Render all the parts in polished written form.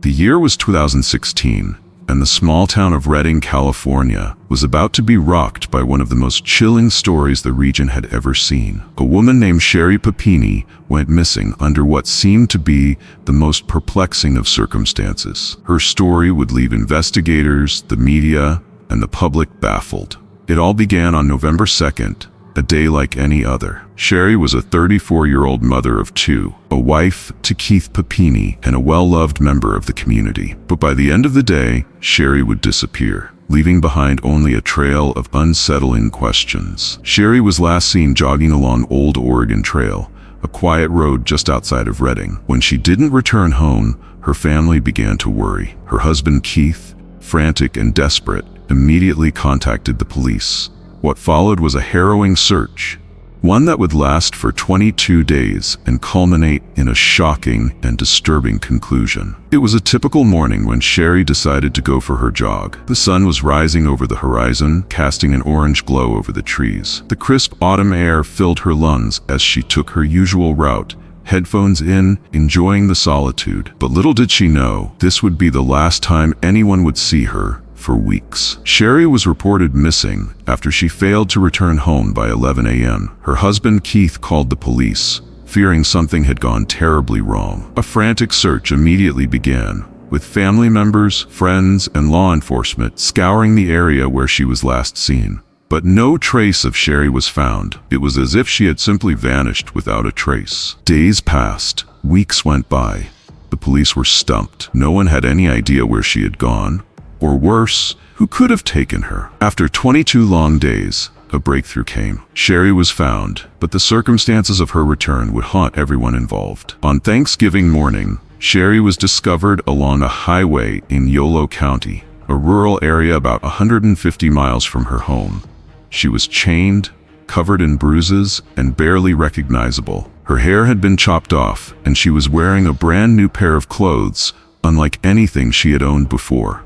The year was 2016, and the small town of Redding, California, was about to be rocked by one of the most chilling stories the region had ever seen. A woman named Sherri Papini went missing under what seemed to be the most perplexing of circumstances. Her story would leave investigators, the media, and the public baffled. It all began on November 2nd, a day like any other. Sherri was a 34-year-old mother of two, a wife to Keith Papini, and a well-loved member of the community. But by the end of the day, Sherri would disappear, leaving behind only a trail of unsettling questions. Sherri was last seen jogging along Old Oregon Trail, a quiet road just outside of Redding. When she didn't return home, her family began to worry. Her husband Keith, frantic and desperate, immediately contacted the police. What followed was a harrowing search, one that would last for 22 days and culminate in a shocking and disturbing conclusion. It was a typical morning when Sherri decided to go for her jog. The sun was rising over the horizon, casting an orange glow over the trees. The crisp autumn air filled her lungs as she took her usual route, headphones in, enjoying the solitude. But little did she know, this would be the last time anyone would see her for weeks. Sherri was reported missing after she failed to return home by 11 a.m. Her husband Keith called the police, fearing something had gone terribly wrong. A frantic search immediately began, with family members, friends, and law enforcement scouring the area where she was last seen. But no trace of Sherri was found. It was as if she had simply vanished without a trace. Days passed, weeks went by. The police were stumped. No one had any idea where she had gone, or worse, who could have taken her. After 22 long days, a breakthrough came. Sherri was found, but the circumstances of her return would haunt everyone involved. On Thanksgiving morning, Sherri was discovered along a highway in Yolo County, a rural area about 150 miles from her home. She was chained, covered in bruises, and barely recognizable. Her hair had been chopped off, and she was wearing a brand new pair of clothes, unlike anything she had owned before.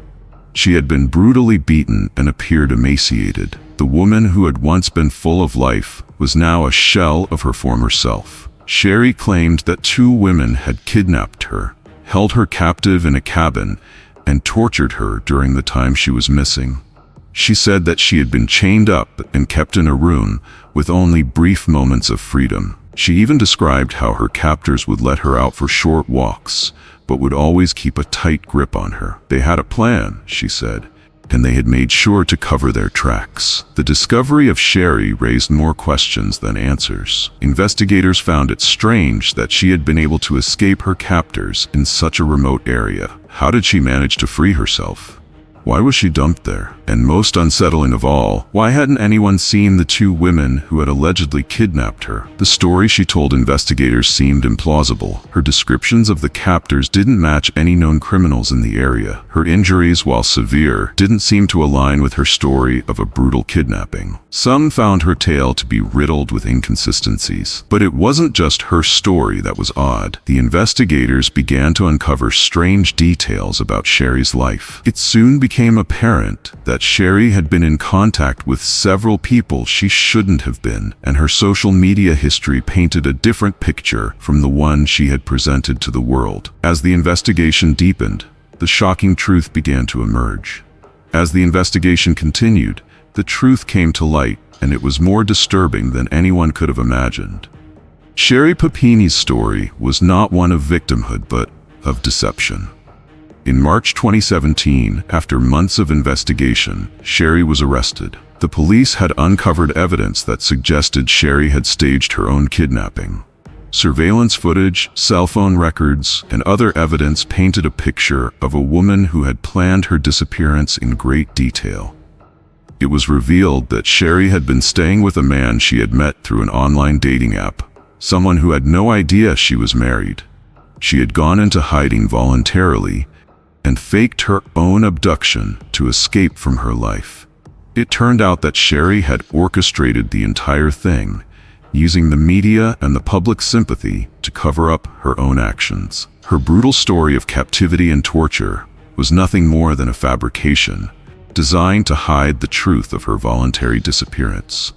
She had been brutally beaten and appeared emaciated. The woman who had once been full of life was now a shell of her former self. Sherri claimed that two women had kidnapped her, held her captive in a cabin, and tortured her during the time she was missing. She said that she had been chained up and kept in a room with only brief moments of freedom. She even described how her captors would let her out for short walks, but would always keep a tight grip on her. They had a plan, she said, and they had made sure to cover their tracks. The discovery of Sherri raised more questions than answers. Investigators found it strange that she had been able to escape her captors in such a remote area. How did she manage to free herself? Why was she dumped there? And most unsettling of all, why hadn't anyone seen the two women who had allegedly kidnapped her? The story she told investigators seemed implausible. Her descriptions of the captors didn't match any known criminals in the area. Her injuries, while severe, didn't seem to align with her story of a brutal kidnapping. Some found her tale to be riddled with inconsistencies. But it wasn't just her story that was odd. The investigators began to uncover strange details about Sherri's life. It soon became apparent that Sherri had been in contact with several people she shouldn't have been, and her social media history painted a different picture from the one she had presented to the world. As the investigation deepened, the shocking truth began to emerge. As the investigation continued, the truth came to light, and it was more disturbing than anyone could have imagined. Sherri Papini's story was not one of victimhood, but of deception. In March 2017, after months of investigation, Sherri was arrested. The police had uncovered evidence that suggested Sherri had staged her own kidnapping. Surveillance footage, cell phone records, and other evidence painted a picture of a woman who had planned her disappearance in great detail. It was revealed that Sherri had been staying with a man she had met through an online dating app, someone who had no idea she was married. She had gone into hiding voluntarily and faked her own abduction to escape from her life. It turned out that Sherri had orchestrated the entire thing, using the media and the public sympathy to cover up her own actions. Her brutal story of captivity and torture was nothing more than a fabrication, designed to hide the truth of her voluntary disappearance.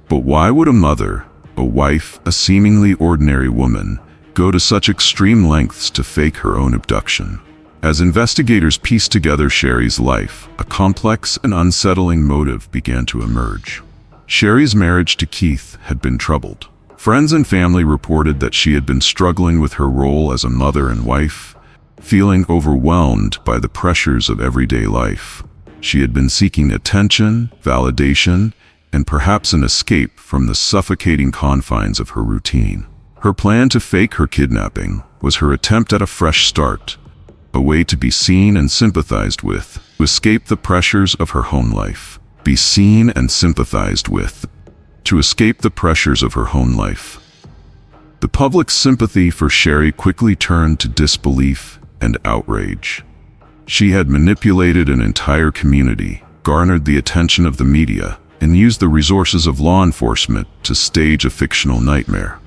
But why would a mother, a wife, a seemingly ordinary woman, go to such extreme lengths to fake her own abduction? As investigators pieced together Sherri's life, a complex and unsettling motive began to emerge. Sherri's marriage to Keith had been troubled. Friends and family reported that she had been struggling with her role as a mother and wife, feeling overwhelmed by the pressures of everyday life. She had been seeking attention, validation, and perhaps an escape from the suffocating confines of her routine. Her plan to fake her kidnapping was her attempt at a fresh start, a way to be seen and sympathized with, to escape the pressures of her home life. Be seen and sympathized with, to escape the pressures of her home life. The public's sympathy for Sherri quickly turned to disbelief and outrage. She had manipulated an entire community, garnered the attention of the media, and used the resources of law enforcement to stage a fictional nightmare.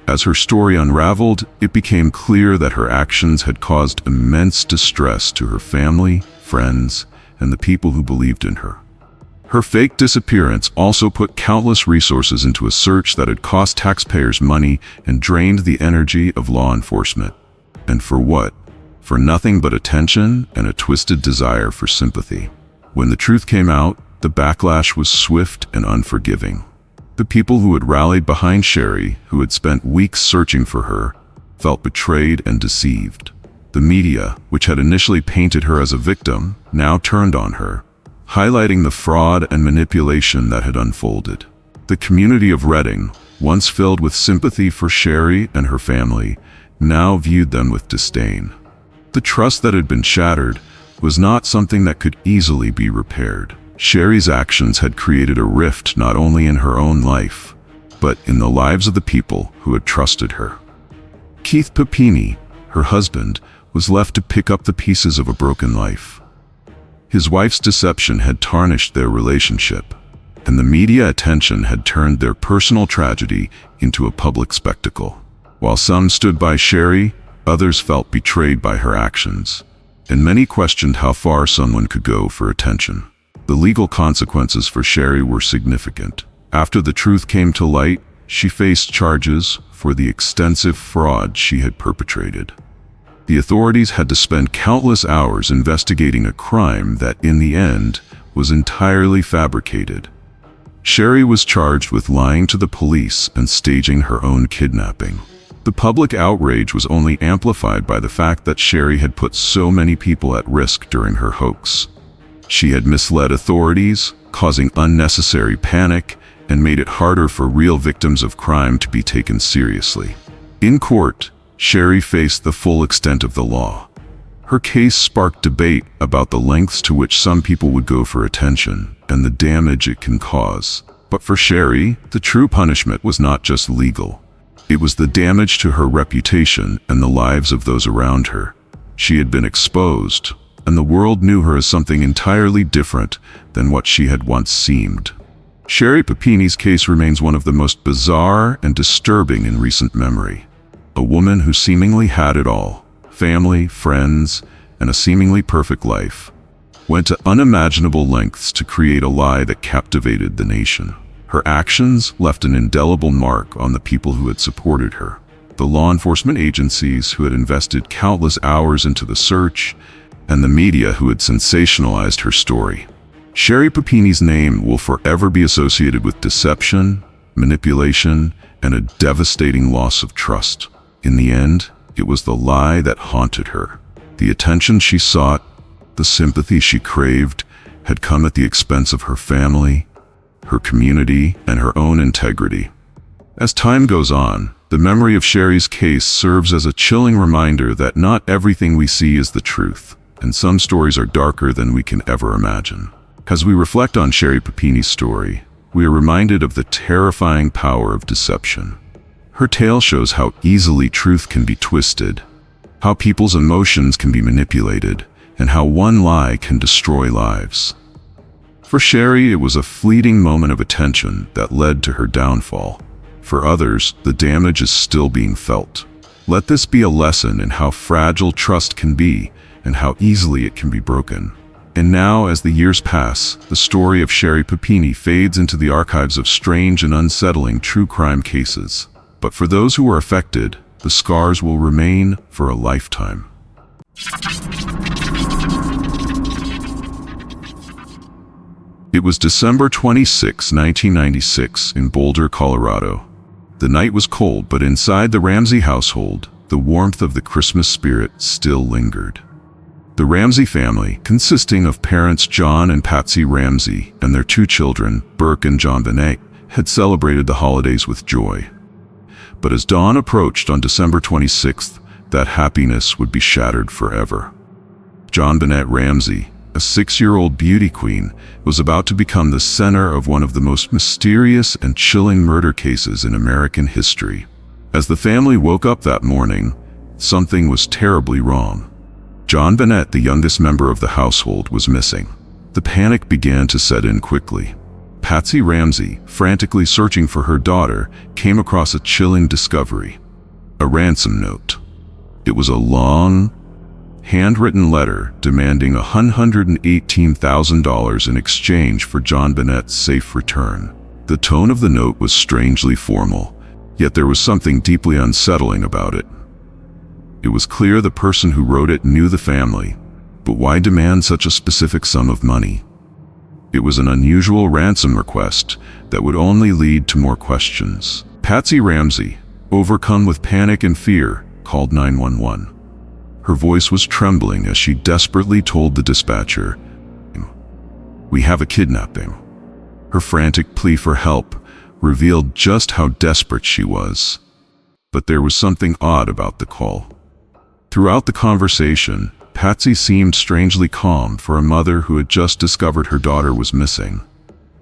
As her story unraveled, it became clear that her actions had caused immense distress to her family, friends, and the people who believed in her. Her fake disappearance also put countless resources into a search that had cost taxpayers money and drained the energy of law enforcement. And for what? For nothing but attention and a twisted desire for sympathy. When the truth came out, the backlash was swift and unforgiving. The people who had rallied behind Sherri, who had spent weeks searching for her, felt betrayed and deceived. The media, which had initially painted her as a victim, now turned on her, highlighting the fraud and manipulation that had unfolded. The community of Reading, once filled with sympathy for Sherri and her family, now viewed them with disdain. The trust that had been shattered was not something that could easily be repaired. Sherri's actions had created a rift not only in her own life, but in the lives of the people who had trusted her. Keith Papini, her husband, was left to pick up the pieces of a broken life. His wife's deception had tarnished their relationship, and the media attention had turned their personal tragedy into a public spectacle. While some stood by Sherri, others felt betrayed by her actions, and many questioned how far someone could go for attention. The legal consequences for Sherri were significant. After the truth came to light, she faced charges for the extensive fraud she had perpetrated. The authorities had to spend countless hours investigating a crime that, in the end, was entirely fabricated. Sherri was charged with lying to the police and staging her own kidnapping. The public outrage was only amplified by the fact that Sherri had put so many people at risk during her hoax. She had misled authorities, causing unnecessary panic, and made it harder for real victims of crime to be taken seriously. In court, Sherri faced the full extent of the law. Her case sparked debate about the lengths to which some people would go for attention and the damage it can cause. But for Sherri, the true punishment was not just legal. It was the damage to her reputation and the lives of those around her. She had been exposed, and the world knew her as something entirely different than what she had once seemed. Sherri Papini's case remains one of the most bizarre and disturbing in recent memory. A woman who seemingly had it all, family, friends, and a seemingly perfect life, went to unimaginable lengths to create a lie that captivated the nation. Her actions left an indelible mark on the people who had supported her, the law enforcement agencies who had invested countless hours into the search, and the media who had sensationalized her story. Sherri Papini's name will forever be associated with deception, manipulation, and a devastating loss of trust. In the end, it was the lie that haunted her. The attention she sought, the sympathy she craved, had come at the expense of her family, her community, and her own integrity. As time goes on, the memory of Sherri's case serves as a chilling reminder that not everything we see is the truth, and some stories are darker than we can ever imagine. As we reflect on Sherri Papini's story, we are reminded of the terrifying power of deception. Her tale shows how easily truth can be twisted, how people's emotions can be manipulated, and how one lie can destroy lives. For Sherri, it was a fleeting moment of attention that led to her downfall. For others, the damage is still being felt. Let this be a lesson in how fragile trust can be and how easily it can be broken. And now, as the years pass, the story of Sherri Papini fades into the archives of strange and unsettling true crime cases. But for those who were affected, the scars will remain for a lifetime. It was December 26, 1996, in Boulder, Colorado. The night was cold, but inside the Ramsey household, the warmth of the Christmas spirit still lingered. The Ramsey family, consisting of parents John and Patsy Ramsey and their two children, Burke and JonBenét, had celebrated the holidays with joy. But as dawn approached on December 26th, that happiness would be shattered forever. JonBenét Ramsey, a 6-year-old beauty queen, was about to become the center of one of the most mysterious and chilling murder cases in American history. As the family woke up that morning, something was terribly wrong. JonBenét, the youngest member of the household, was missing. The panic began to set in quickly. Patsy Ramsey, frantically searching for her daughter, came across a chilling discovery: a ransom note. It was a long, handwritten letter demanding $118,000 in exchange for JonBenét's safe return. The tone of the note was strangely formal, yet there was something deeply unsettling about it. It was clear the person who wrote it knew the family, but why demand such a specific sum of money? It was an unusual ransom request that would only lead to more questions. Patsy Ramsey, overcome with panic and fear, called 911. Her voice was trembling as she desperately told the dispatcher, "We have a kidnapping." Her frantic plea for help revealed just how desperate she was. But there was something odd about the call. Throughout the conversation, Patsy seemed strangely calm for a mother who had just discovered her daughter was missing.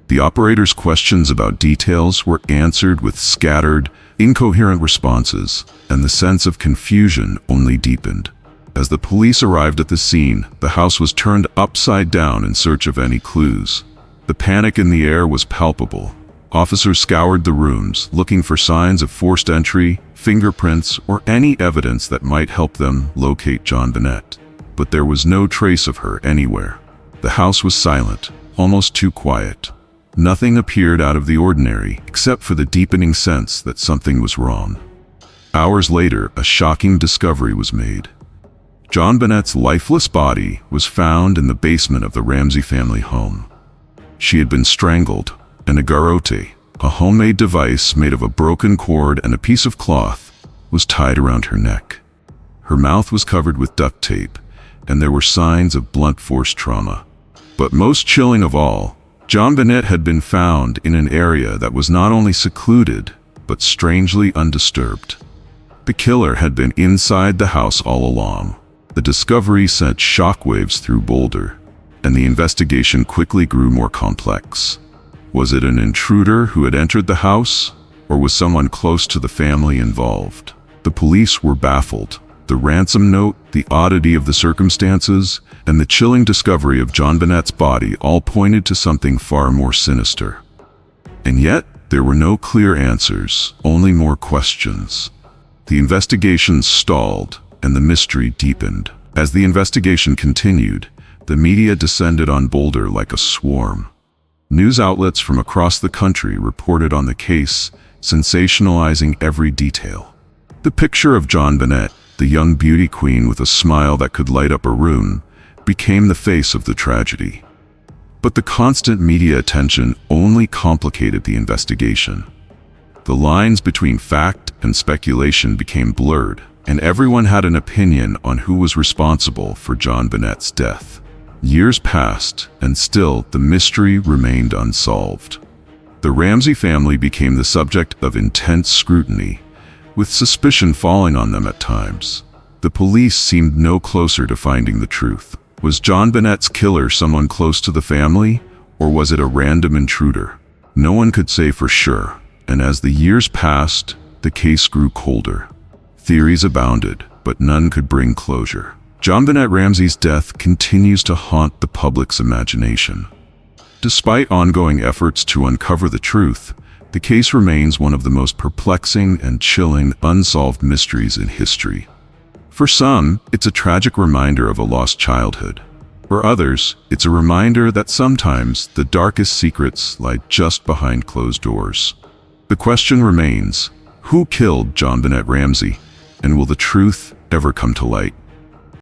The operator's questions about details were answered with scattered, incoherent responses, and the sense of confusion only deepened. As the police arrived at the scene, the house was turned upside down in search of any clues. The panic in the air was palpable. Officers scoured the rooms, looking for signs of forced entry, fingerprints, or any evidence that might help them locate JonBenét. But there was no trace of her anywhere. The house was silent, almost too quiet. Nothing appeared out of the ordinary, except for the deepening sense that something was wrong. Hours later, a shocking discovery was made. JonBenét's lifeless body was found in the basement of the Ramsey family home. She had been strangled, and a garrote, a homemade device made of a broken cord and a piece of cloth, was tied around her neck. Her mouth was covered with duct tape, and there were signs of blunt force trauma. But most chilling of all, JonBenét had been found in an area that was not only secluded, but strangely undisturbed. The killer had been inside the house all along. The discovery sent shockwaves through Boulder, and the investigation quickly grew more complex. Was it an intruder who had entered the house, or was someone close to the family involved? The police were baffled. The ransom note, the oddity of the circumstances, and the chilling discovery of JonBenét's body all pointed to something far more sinister. And yet, there were no clear answers, only more questions. The investigation stalled, and the mystery deepened. As the investigation continued, the media descended on Boulder like a swarm. News outlets from across the country reported on the case, sensationalizing every detail. The picture of JonBenét, the young beauty queen with a smile that could light up a room, became the face of the tragedy. But the constant media attention only complicated the investigation. The lines between fact and speculation became blurred, and everyone had an opinion on who was responsible for JonBenét's death. Years passed, and still the mystery remained unsolved. The Ramsey family became the subject of intense scrutiny, with suspicion falling on them at times. The police seemed no closer to finding the truth. Was JonBenét's killer someone close to the family, or was it a random intruder? No one could say for sure, and as the years passed, the case grew colder. Theories abounded, but none could bring closure. JonBenét Ramsey's death continues to haunt the public's imagination. Despite ongoing efforts to uncover the truth, the case remains one of the most perplexing and chilling unsolved mysteries in history. For some, it's a tragic reminder of a lost childhood. For others, it's a reminder that sometimes the darkest secrets lie just behind closed doors. The question remains, who killed JonBenét Ramsey, and will the truth ever come to light?